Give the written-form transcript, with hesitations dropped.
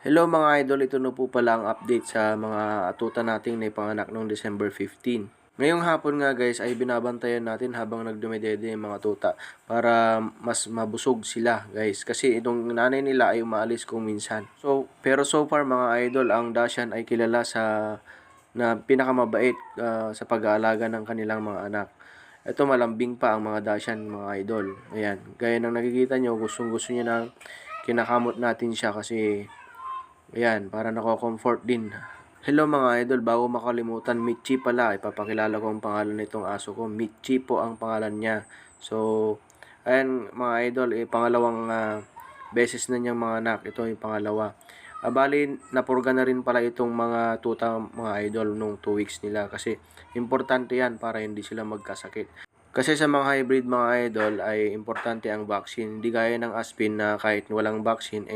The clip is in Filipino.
Hello mga idol, ito na po pala ang update sa mga atuta nating na ipanganak noong December 15. Ngayong hapon nga guys ay binabantayan natin habang nagdumidede yung mga tuta para mas mabusog sila guys. Kasi itong nanay nila ay umaalis kung minsan. Pero so far mga idol, ang Dachshund ay kilala na pinakamabait sa pag-aalaga ng kanilang mga anak. Ito malambing pa ang mga Dachshund mga idol. Ayan, gaya ng nakikita nyo, gustong-gusto niya na kinakamot natin siya kasi ayan, para nako-comfort din. Hello mga idol, bago makalimutan, Michi pala. Ipapakilala ko ang pangalan nitong aso ko. Michi po ang pangalan niya. So, ayan mga idol, pangalawang beses na niyang mga anak. Ito yung pangalawa. Bali, napurga na rin pala itong mga tuta mga idol nung 2 weeks nila. Kasi importante yan para hindi sila magkasakit. Kasi sa mga hybrid mga idol ay importante ang vaccine. Hindi gaya ng Aspin na kahit walang vaccine,